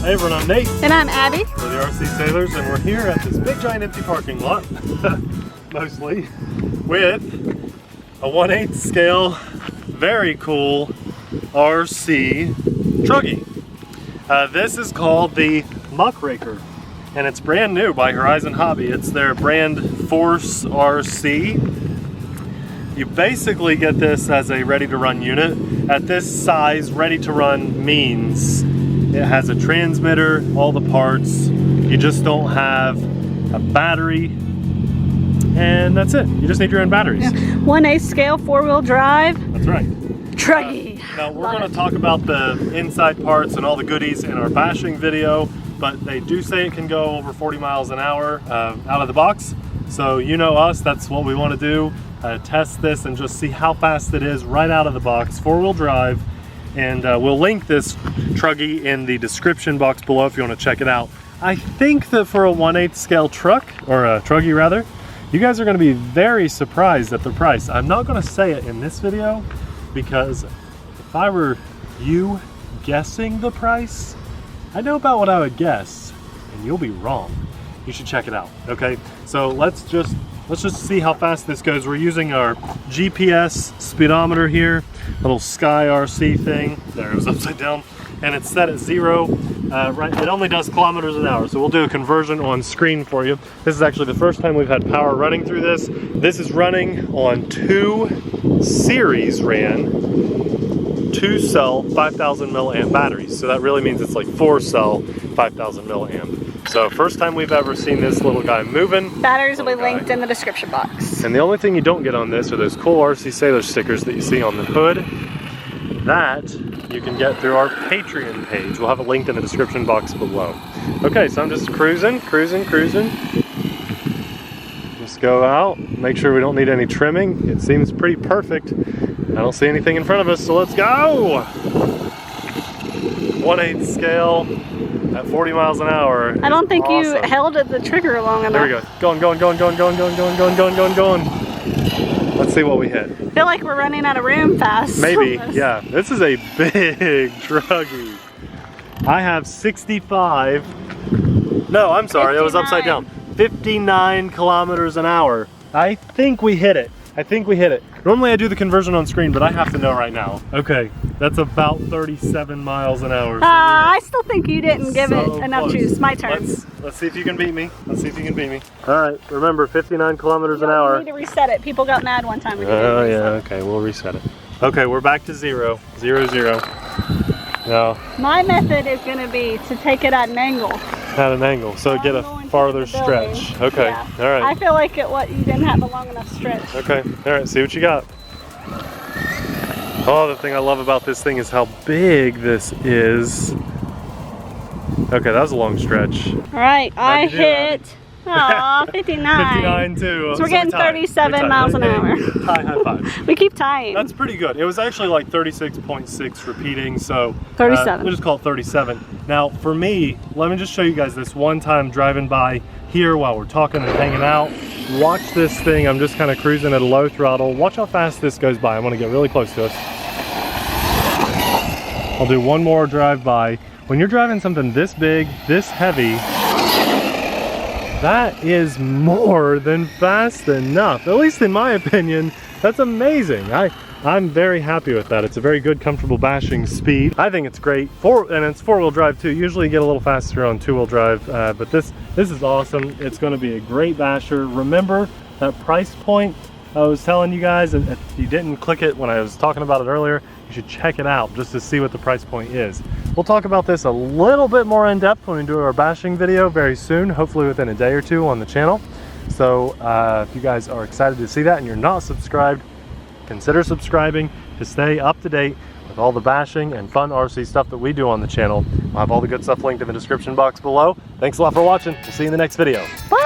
Hey everyone, I'm Nate. And I'm Abby. We're the RC Sailors, and we're here at this big giant empty parking lot, mostly, with a 1/8 scale, very cool RC Truggy. This is called the MuckRaker, and it's brand new by Horizon Hobby. It's their brand Force RC. You basically get this as a ready-to-run unit. At this size, ready-to-run means it has a transmitter, all the parts. You just don't have a battery, and that's it. You just need your own batteries. Yeah. 1/8 scale, 4-wheel drive. That's right. Truggy. Now we're going to talk about the inside parts and all the goodies in our bashing video, but they do say it can go over 40 miles an hour out of the box. So you know us, that's what we want to do. Test this and just see how fast it is right out of the box, 4-wheel drive. And we'll link this Truggy in the description box below if you want to check it out. I think that for a 1/8 scale truck, or a Truggy rather, you guys are going to be very surprised at the price. I'm not going to say it in this video because if I were you guessing the price, I know about what I would guess, and you'll be wrong. You should check it out. Okay, so let's just see how fast this goes. We're using our GPS speedometer here, little Sky RC thing. There, it was upside down, and it's set at 0. Right, it only does kilometers an hour, so we'll do a conversion on screen for you. This is actually the first time we've had power running through this. This is running on 2 series ran 2-cell 5,000 milliamp batteries. So that really means it's like 4-cell 5,000 milliamp. So first time we've ever seen this little guy moving. Batteries will be linked in the description box. And the only thing you don't get on this are those cool RC Sailor stickers that you see on the hood. That you can get through our Patreon page. We'll have it linked in the description box below. Okay, so I'm just cruising. Just go out, make sure we don't need any trimming. It seems pretty perfect. I don't see anything in front of us, so let's go! 1/8 scale at 40 miles an hour. I don't think awesome. you held the trigger long enough. There we go. Going. Let's see what we hit. I feel like we're running out of room fast. Maybe, yeah. This is a big Truggy. I have 65. No, I'm sorry, 59. It was upside down. 59 kilometers an hour. I think we hit it. Normally I do the conversion on screen, but I have to know right now. Okay, that's about 37 miles an hour. So I still think you didn't give it enough juice. My turn. Let's see if you can beat me. All right, remember 59 kilometers an hour. You need to reset it. People got mad one time. Oh yeah, okay, we'll reset it. Okay, we're back to 0. Now, my method is going to be to take it at an angle. So get a farther stretch. Okay, yeah. All right. I feel like you didn't have a long enough stretch. Okay, all right, see what you got. Oh, the thing I love about this thing is how big this is. Okay, that was a long stretch. All right, I hit 59. 59 too. So we're getting 37 miles an hour. High five. We keep tying. That's pretty good. It was actually like 36.6 repeating, so 37. We'll just call it 37. Now for me, let me just show you guys this one time driving by here while we're talking and hanging out. Watch this thing. I'm just kind of cruising at a low throttle. Watch how fast this goes by. I'm going to get really close to us. I'll do one more drive by. When you're driving something this big, this heavy, that is more than fast enough. At least in my opinion, that's amazing. I'm very happy with that. It's a very good, comfortable bashing speed. I think it's great. And it's 4-wheel drive too. Usually you get a little faster on 2-wheel drive, but this is awesome. It's going to be a great basher. Remember that price point I was telling you guys, and if you didn't click it when I was talking about it earlier, you should check it out just to see what the price point is. We'll talk about this a little bit more in depth when we do our bashing video very soon, hopefully within a day or two on the channel. So if you guys are excited to see that and you're not subscribed, consider subscribing to stay up to date with all the bashing and fun RC stuff that we do on the channel. We'll have all the good stuff linked in the description box below. Thanks a lot for watching. We'll see you in the next video. Bye.